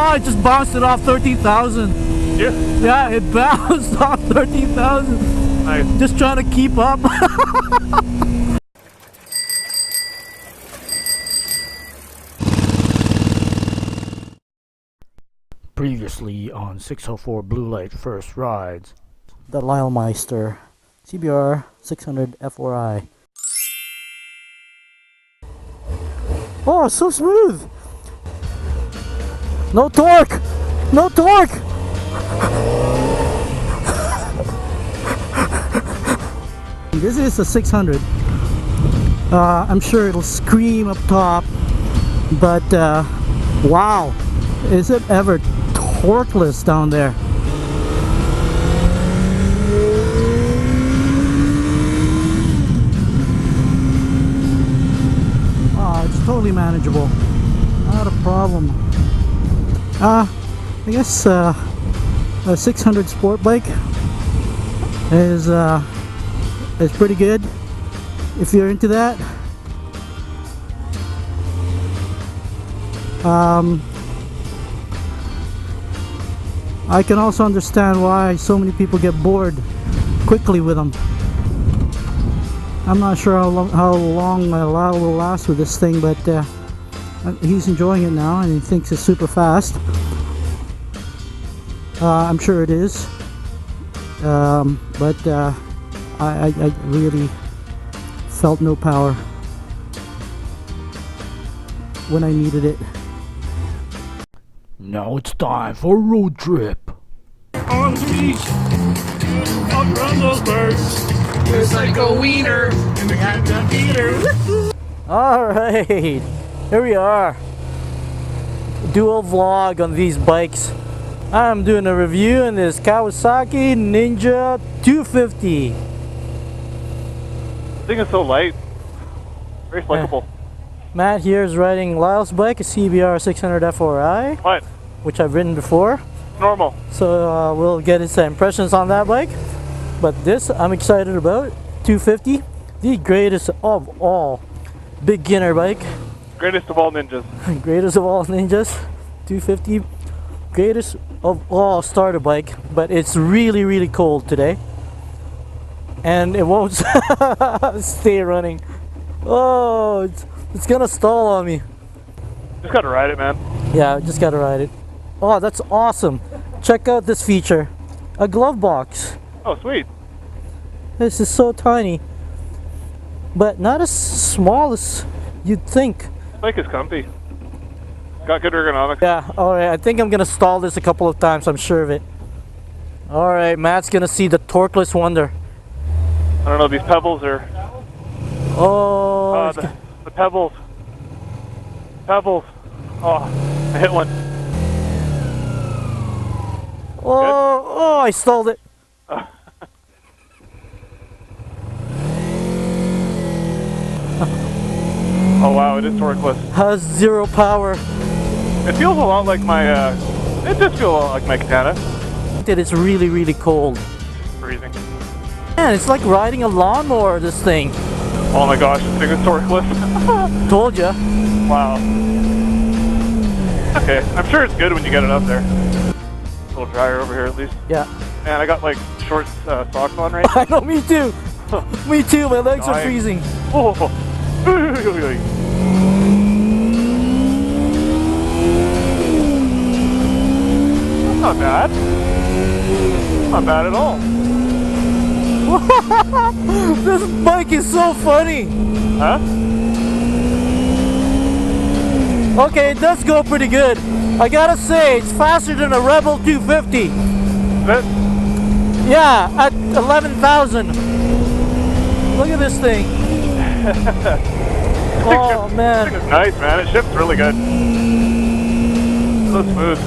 Oh, I just bounced it off 13,000. Yeah. Yeah, it bounced off 13,000. Nice. Just trying to keep up. Previously on 604 Blue Light First Rides. The Meister CBR600F4i. Oh, it's so smooth. No torque. No torque. This is a 600. I'm sure it'll scream up top, but wow, is it ever torqueless down there? It's totally manageable, not a problem. I guess a 600 sport bike is pretty good if you're into that. I can also understand why so many people get bored quickly with them. I'm not sure how long my Lyle will last with this thing, but he's enjoying it now and he thinks it's super fast. I'm sure it is, but I really felt no power when I needed it. Now it's time for a road trip. On the beach, outrun those birds. Just like a wiener in the goddamn theater. Alright, here we are. Dual vlog on these bikes. I'm doing a review on this Kawasaki Ninja 250. This thing is so light. Very flexible. Matt here is riding Lyle's bike, a CBR600F4i. What? Which I've ridden before. Normal. So we'll get his impressions on that bike. But this I'm excited about. 250, the greatest of all beginner bike. Greatest of all ninjas. Greatest of all ninjas. 250, greatest of all starter bike. But it's really, really cold today, and it won't stay running. Oh, it's gonna stall on me. Just gotta ride it, man. Yeah, just gotta ride it. Oh, that's awesome. Check out this feature. A glove box. Oh, sweet. This is so tiny, but not as small as you'd think. This bike is comfy. Got good ergonomics. Yeah, alright, I think I'm gonna stall this a couple of times, I'm sure of it. Alright, Matt's gonna see the torqueless wonder. I don't know, these pebbles are... Oh, the pebbles. Pebbles. Oh, I hit one. oh, I stalled it. Oh wow, it is torqueless. Has zero power. It feels a lot like my, it does feel a lot like my Katana. It's really, really cold. Freezing. Man, it's like riding a lawnmower, this thing. Oh my gosh, this thing is torqueless. Told ya. Wow. Okay, I'm sure it's good when you get it up there. A little drier over here at least. Yeah. Man, I got like short socks on right now. I know, me too. Me too, my legs are freezing. Oh. That's not bad. Not bad at all. This bike is so funny. Huh? Okay, it does go pretty good. I gotta say, it's faster than a Rebel 250. Is it? Yeah, at 11,000. Look at this thing. Oh man. This thing is nice, man. It shifts really good. So smooth.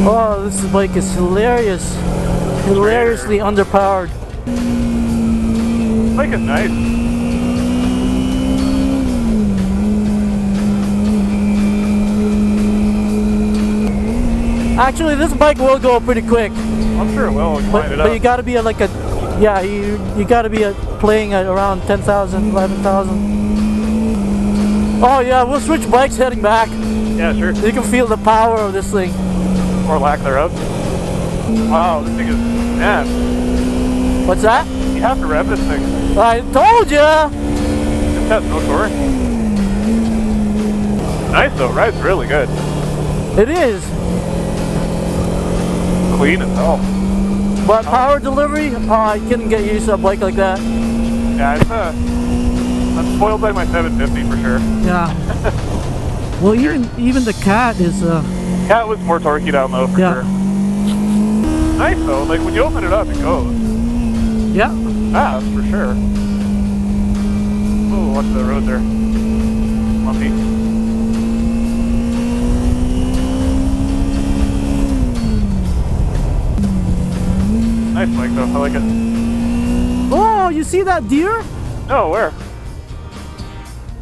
Oh, this bike is hilarious. Hilariously underpowered. This bike is nice. Actually, this bike will go pretty quick. I'm sure it will when you line it up. But you gotta be like a, yeah, you gotta be playing at around 10,000, 11,000. Oh yeah, we'll switch bikes heading back. Yeah, sure. You can feel the power of this thing. Or lack thereof. Wow, this thing is, man. What's that? You have to rev this thing. I told ya! This has no torque. Nice though, ride's really good. It is. Clean as hell. But power delivery? Oh, I couldn't get used to a bike like that. Yeah, it's I'm spoiled by my 750 for sure. Yeah. Well, even the Cat is Cat was more torquey down low for sure. Nice though, like when you open it up, it goes. Yeah. Fast for sure. Oh, watch the road there. Lumpy. Nice bike though, I like it. Oh, you see that deer? No, where?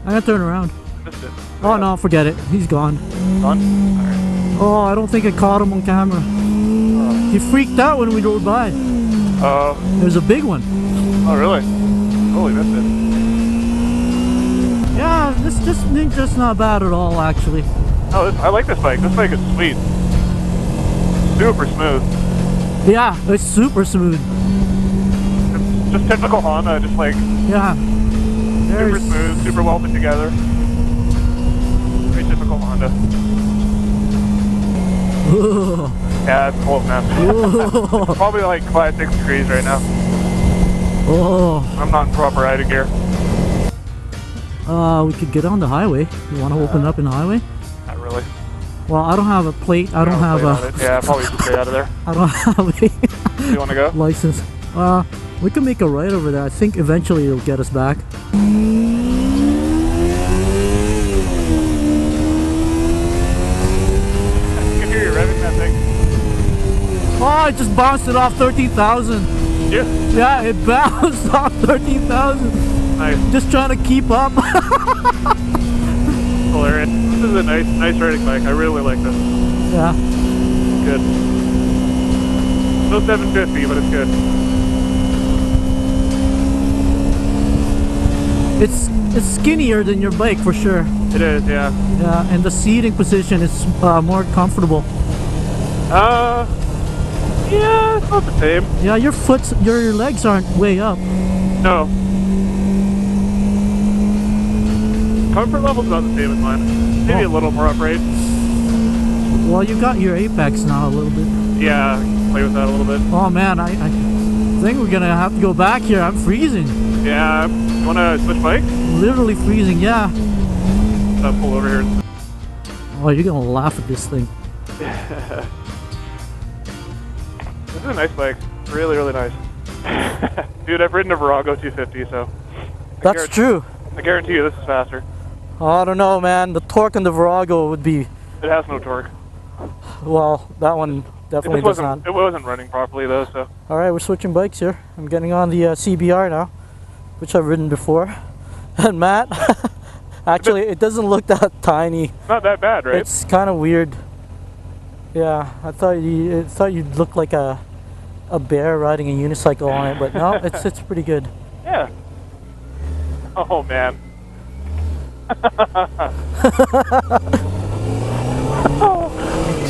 I gotta turn around. Missed it. Oh no, forget it. He's gone. Gone? Alright. Oh, I don't think I caught him on camera. He freaked out when we drove by. There's a big one. Oh really? Holy, missed it. Yeah, this Ninja's not bad at all, actually. Oh, I like this bike. This bike is sweet. Super smooth. Yeah, it's super smooth. It's just typical Honda, just like Yeah. super smooth, super well put together. Very typical Honda. Ooh. Yeah, it's cold, man. It's probably like 5-6 degrees right now. Oh. I'm not in proper riding gear. We could get on the highway. You want to open up in the highway? Not really. Well, I don't have a plate. I don't have a. Yeah, probably just stay out of there. I don't have a Do you want to go? license. We can make a right over there. I think eventually it'll get us back. I can hear you revving that thing. Oh, I just bounced it off 13,000. Yeah. Yeah, it bounced off 13,000. Nice. Just trying to keep up. Hilarious. This is a nice riding bike. I really like this. Yeah. Good. No 750, but it's good. It's skinnier than your bike for sure. It is, yeah. Yeah, and the seating position is more comfortable. Yeah, it's not the same. Yeah, your legs aren't way up. No. Comfort level's about the same as mine. Maybe a little more upright. Well, you got your Apex now a little bit. Yeah, I can play with that a little bit. Oh man, I think we're gonna have to go back here. I'm freezing. Yeah, you wanna switch bikes? Literally freezing, yeah. Pull over here. Oh, you're gonna laugh at this thing. This is a nice bike. Really, really nice. Dude, I've ridden a Virago 250, so... That's true. I guarantee you this is faster. Oh, I don't know, man. The torque on the Virago would be... It has no torque. Well, that one definitely does not. It wasn't running properly though, so... Alright, we're switching bikes here. I'm getting on the CBR now, which I've ridden before. And Matt, actually, it doesn't look that tiny. Not that bad, right? It's kind of weird. Yeah, I thought you'd look like a bear riding a unicycle on it, but no, it's pretty good. Yeah. Oh man.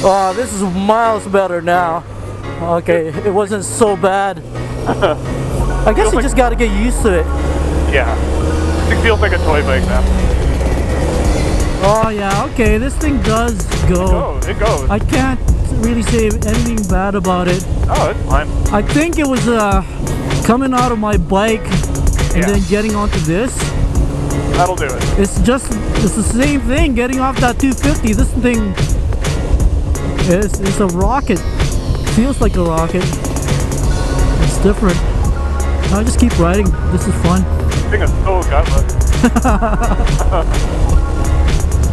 Oh, this is miles better now. Okay, it wasn't so bad. I guess you just got to get used to it. Yeah. It feels like a toy bike now. Oh yeah, okay, this thing does go. It goes. I can't really say anything bad about it. Oh, it's fine. I think it was coming out of my bike and then getting onto this. That'll do it. It's the same thing getting off that 250. This thing is a rocket. Feels like a rocket. It's different. I just keep riding. This is fun. This thing is so gutless.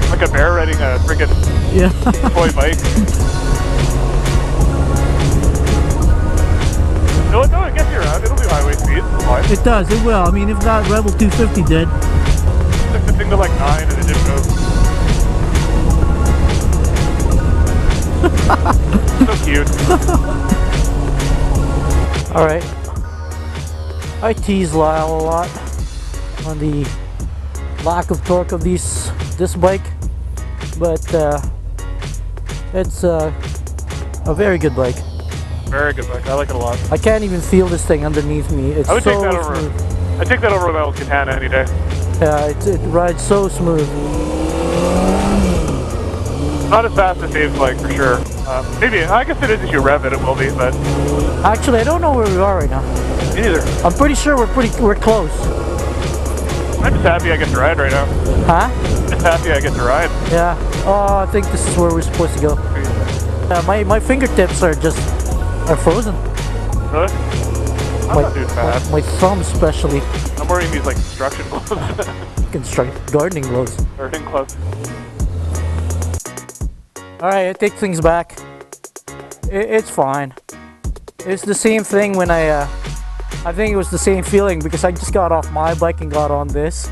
Like a bear riding a freaking toy bike. No, it gets you around. It'll do highway speed. It's fine. It does. It will. I mean, if that Rebel 250 did. Took the thing to like 9 and it didn't move. So cute. Alright. I tease Lyle a lot on the lack of torque of this bike, but It's a very good bike. Very good bike. I like it a lot. I can't even feel this thing underneath me. It's I would so take that over. smooth. I'd take that over my old Katana any day. Yeah, it rides so smooth. Not as fast as Dave's bike for sure. Maybe, I guess it is if you rev it, it will be, but Actually, I don't know where we are right now. me neither. I'm pretty sure we're close. I'm just happy I get to ride right now. Huh? Just happy I get to ride. Yeah. Oh, I think this is where we're supposed to go. My fingertips are frozen. Really? I'm not too bad. My thumb especially. I'm wearing these like construction gloves. Gardening gloves. Gardening gloves. Alright, I take things back. It's fine. It's the same thing when I think it was the same feeling because I just got off my bike and got on this.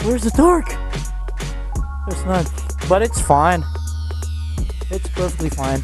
Where's the torque? There's none. But it's fine. It's perfectly fine.